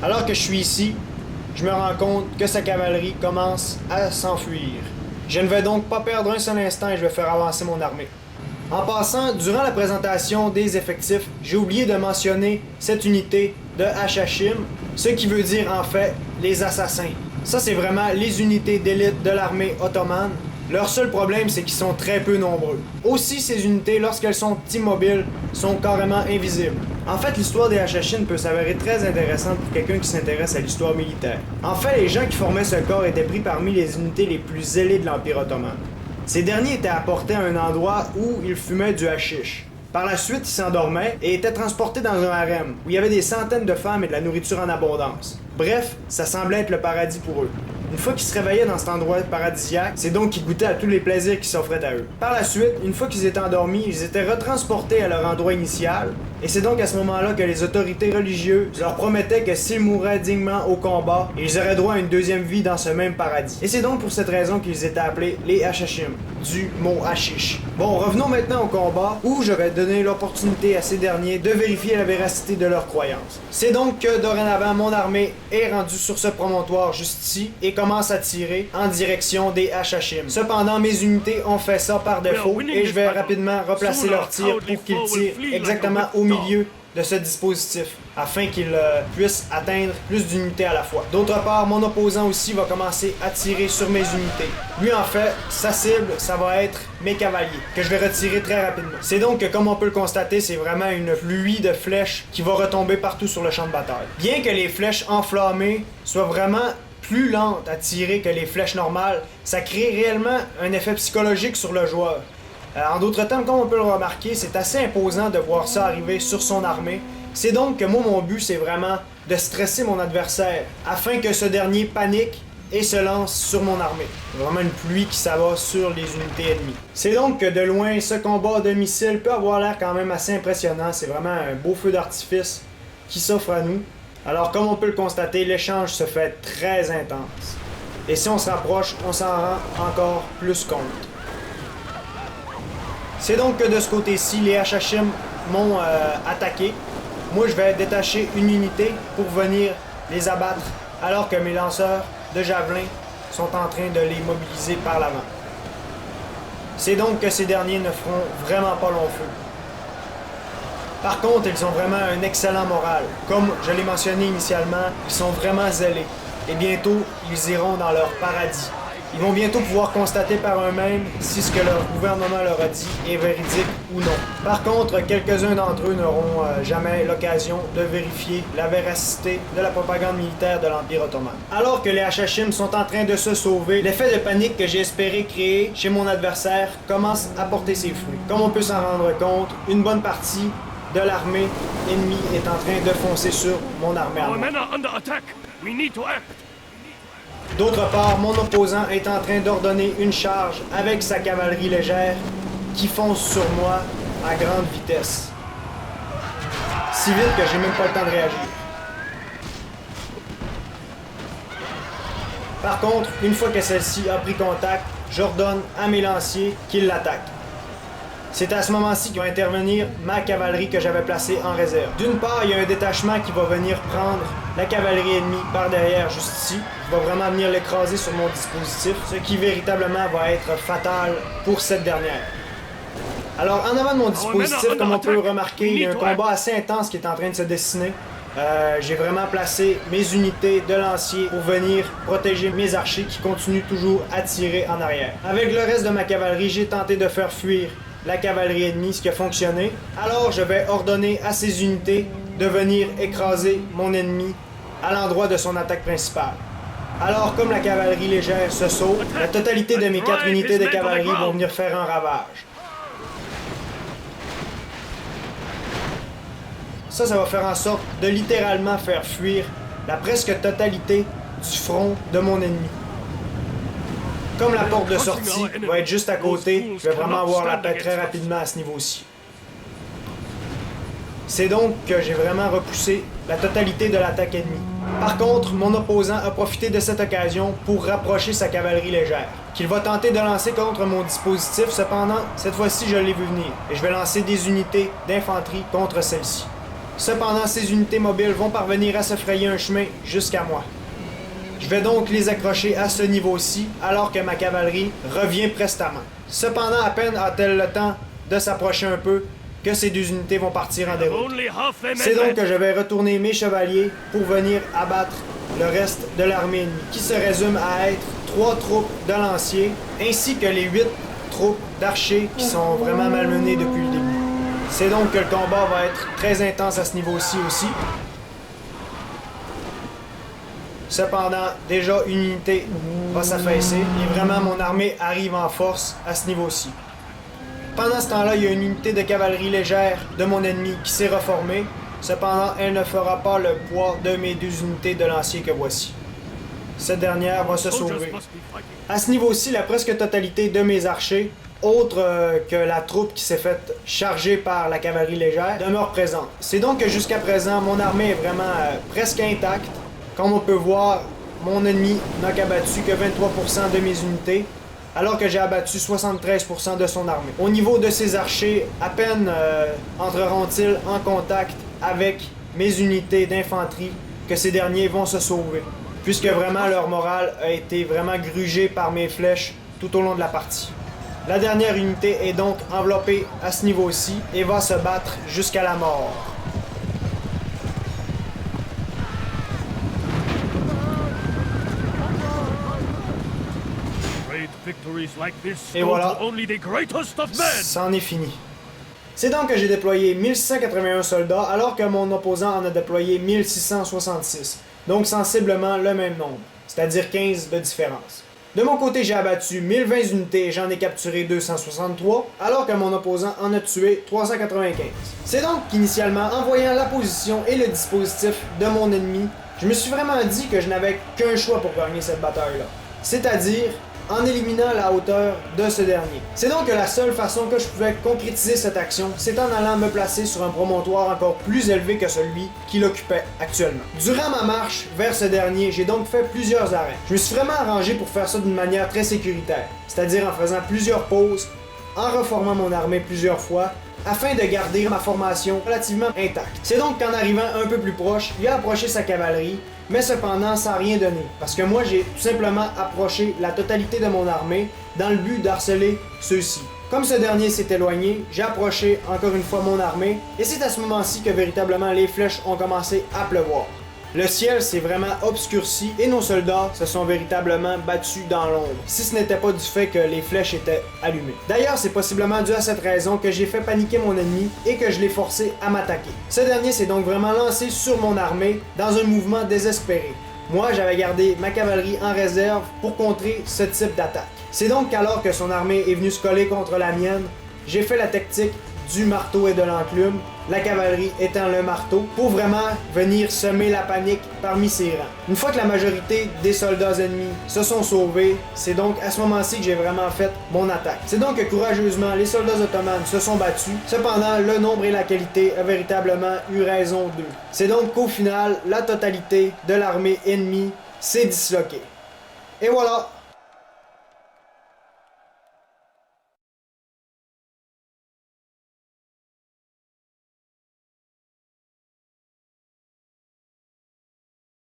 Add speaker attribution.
Speaker 1: Alors que je suis ici, je me rends compte que sa cavalerie commence à s'enfuir. Je ne vais donc pas perdre un seul instant et je vais faire avancer mon armée. En passant, durant la présentation des effectifs, j'ai oublié de mentionner cette unité de Hashashim, ce qui veut dire en fait les assassins. Ça, c'est vraiment les unités d'élite de l'armée ottomane. Leur seul problème, c'est qu'ils sont très peu nombreux. Aussi, ces unités, lorsqu'elles sont immobiles, sont carrément invisibles. En fait, l'histoire des Hashashin peut s'avérer très intéressante pour quelqu'un qui s'intéresse à l'histoire militaire. En fait, les gens qui formaient ce corps étaient pris parmi les unités les plus zélées de l'Empire ottoman. Ces derniers étaient apportés à un endroit où ils fumaient du hashish. Par la suite, ils s'endormaient et étaient transportés dans un harem où il y avait des centaines de femmes et de la nourriture en abondance. Bref, ça semblait être le paradis pour eux. Une fois qu'ils se réveillaient dans cet endroit paradisiaque, c'est donc qu'ils goûtaient à tous les plaisirs qui s'offraient à eux. Par la suite, une fois qu'ils étaient endormis, ils étaient retransportés à leur endroit initial, et c'est donc à ce moment-là que les autorités religieuses leur promettaient que s'ils mouraient dignement au combat, ils auraient droit à une deuxième vie dans ce même paradis. Et c'est donc pour cette raison qu'ils étaient appelés les Hashashim, du mot hashish. Bon, revenons maintenant au combat, où je vais donner l'opportunité à ces derniers de vérifier la véracité de leurs croyances. C'est donc que dorénavant, mon armée est rendue sur ce promontoire juste ici, et commence à tirer en direction des Hashashim. Cependant, mes unités ont fait ça par défaut et je vais rapidement replacer leur tir pour qu'ils tirent exactement au milieu de ce dispositif afin qu'ils puissent atteindre plus d'unités à la fois. D'autre part, mon opposant aussi va commencer à tirer sur mes unités. Lui, en fait, sa cible, ça va être mes cavaliers, que je vais retirer très rapidement. C'est donc que, comme on peut le constater, c'est vraiment une pluie de flèches qui va retomber partout sur le champ de bataille. Bien que les flèches enflammées soient vraiment plus lente à tirer que les flèches normales, ça crée réellement un effet psychologique sur le joueur. En d'autres termes, comme on peut le remarquer, c'est assez imposant de voir ça arriver sur son armée. C'est donc que moi, mon but, c'est vraiment de stresser mon adversaire, afin que ce dernier panique et se lance sur mon armée. Vraiment une pluie qui s'abat sur les unités ennemies. C'est donc que de loin, ce combat de missiles peut avoir l'air quand même assez impressionnant. C'est vraiment un beau feu d'artifice qui s'offre à nous. Alors, comme on peut le constater, l'échange se fait très intense. Et si on se rapproche, on s'en rend encore plus compte. C'est donc que de ce côté-ci, les Hashashim m'ont attaqué. Moi, je vais détacher une unité pour venir les abattre, alors que mes lanceurs de javelin sont en train de les mobiliser par l'avant. C'est donc que ces derniers ne feront vraiment pas long feu. Par contre, ils ont vraiment un excellent moral. Comme je l'ai mentionné initialement, ils sont vraiment zélés. Et bientôt, ils iront dans leur paradis. Ils vont bientôt pouvoir constater par eux-mêmes si ce que leur gouvernement leur a dit est véridique ou non. Par contre, quelques-uns d'entre eux n'auront jamais l'occasion de vérifier la véracité de la propagande militaire de l'Empire ottoman. Alors que les Hashashim sont en train de se sauver, l'effet de panique que j'ai espéré créer chez mon adversaire commence à porter ses fruits. Comme on peut s'en rendre compte, une bonne partie de l'armée ennemie est en train de foncer sur mon armée à moi. D'autre part, mon opposant est en train d'ordonner une charge avec sa cavalerie légère qui fonce sur moi à grande vitesse. Si vite que j'ai même pas le temps de réagir. Par contre, une fois que celle-ci a pris contact, j'ordonne à mes lanciers qu'ils l'attaquent. C'est à ce moment-ci qu'il va intervenir ma cavalerie que j'avais placée en réserve. D'une part, il y a un détachement qui va venir prendre la cavalerie ennemie par derrière, juste ici. Il va vraiment venir l'écraser sur mon dispositif, ce qui véritablement va être fatal pour cette dernière. Alors, en avant de mon dispositif, comme on peut le remarquer, il y a un combat assez intense qui est en train de se dessiner. J'ai vraiment placé mes unités de lanciers pour venir protéger mes archers qui continuent toujours à tirer en arrière. Avec le reste de ma cavalerie, j'ai tenté de faire fuir la cavalerie ennemie, ce qui a fonctionné. Alors je vais ordonner à ces unités de venir écraser mon ennemi à l'endroit de son attaque principale. Alors comme la cavalerie légère se sauve, la totalité de mes 4 unités de cavalerie vont venir faire un ravage. Ça va faire en sorte de littéralement faire fuir la presque totalité du front de mon ennemi. Comme la porte de sortie va être juste à côté, je vais vraiment avoir la paix très rapidement à ce niveau-ci. C'est donc que j'ai vraiment repoussé la totalité de l'attaque ennemie. Par contre, mon opposant a profité de cette occasion pour rapprocher sa cavalerie légère, qu'il va tenter de lancer contre mon dispositif. Cependant, cette fois-ci, je l'ai vu venir, et je vais lancer des unités d'infanterie contre celle-ci. Cependant, ces unités mobiles vont parvenir à se frayer un chemin jusqu'à moi. Je vais donc les accrocher à ce niveau-ci, alors que ma cavalerie revient prestement. Cependant, à peine a-t-elle le temps de s'approcher un peu, que ces deux unités vont partir en déroute. C'est donc que je vais retourner mes chevaliers pour venir abattre le reste de l'armée ennemie, qui se résume à être 3 troupes de lanciers, ainsi que les 8 troupes d'archers qui sont vraiment malmenées depuis le début. C'est donc que le combat va être très intense à ce niveau-ci aussi. Cependant, déjà une unité va s'affaisser et vraiment mon armée arrive en force à ce niveau-ci. Pendant ce temps-là, il y a une unité de cavalerie légère de mon ennemi qui s'est reformée. Cependant, elle ne fera pas le poids de mes 2 unités de lanciers que voici. Cette dernière va se sauver. À ce niveau-ci, la presque totalité de mes archers, autre que la troupe qui s'est faite charger par la cavalerie légère, demeure présente. C'est donc que jusqu'à présent, mon armée est vraiment presque intacte. Comme on peut voir, mon ennemi n'a qu'abattu que 23% de mes unités, alors que j'ai abattu 73% de son armée. Au niveau de ses archers, à peine entreront-ils en contact avec mes unités d'infanterie que ces derniers vont se sauver, puisque vraiment leur morale a été vraiment grugée par mes flèches tout au long de la partie. La dernière unité est donc enveloppée à ce niveau-ci et va se battre jusqu'à la mort. Et voilà, c'en est fini. C'est donc que j'ai déployé 1181 soldats, alors que mon opposant en a déployé 1666. Donc sensiblement le même nombre, c'est-à-dire 15 de différence. De mon côté, j'ai abattu 1020 unités et j'en ai capturé 263, alors que mon opposant en a tué 395. C'est donc qu'initialement, en voyant la position et le dispositif de mon ennemi, je me suis vraiment dit que je n'avais qu'un choix pour gagner cette bataille-là. C'est-à-dire en éliminant la hauteur de ce dernier. C'est donc que la seule façon que je pouvais concrétiser cette action, c'est en allant me placer sur un promontoire encore plus élevé que celui qu'il occupait actuellement. Durant ma marche vers ce dernier, j'ai donc fait plusieurs arrêts. Je me suis vraiment arrangé pour faire ça d'une manière très sécuritaire, c'est-à-dire en faisant plusieurs pauses, en reformant mon armée plusieurs fois, afin de garder ma formation relativement intacte. C'est donc qu'en arrivant un peu plus proche, il a approché sa cavalerie, mais cependant ça n'a rien donné, parce que moi j'ai tout simplement approché la totalité de mon armée dans le but d'harceler ceux-ci. Comme ce dernier s'est éloigné, j'ai approché encore une fois mon armée, et c'est à ce moment-ci que véritablement les flèches ont commencé à pleuvoir. Le ciel s'est vraiment obscurci et nos soldats se sont véritablement battus dans l'ombre, si ce n'était pas du fait que les flèches étaient allumées. D'ailleurs, c'est possiblement dû à cette raison que j'ai fait paniquer mon ennemi et que je l'ai forcé à m'attaquer. Ce dernier s'est donc vraiment lancé sur mon armée dans un mouvement désespéré. Moi, j'avais gardé ma cavalerie en réserve pour contrer ce type d'attaque. C'est donc qu'alors que son armée est venue se coller contre la mienne, j'ai fait la tactique du marteau et de l'enclume, la cavalerie étant le marteau, pour vraiment venir semer la panique parmi ses rangs. Une fois que la majorité des soldats ennemis se sont sauvés, c'est donc à ce moment-ci que j'ai vraiment fait mon attaque. C'est donc que courageusement, les soldats ottomans se sont battus, cependant le nombre et la qualité a véritablement eu raison d'eux. C'est donc qu'au final, la totalité de l'armée ennemie s'est disloquée. Et voilà!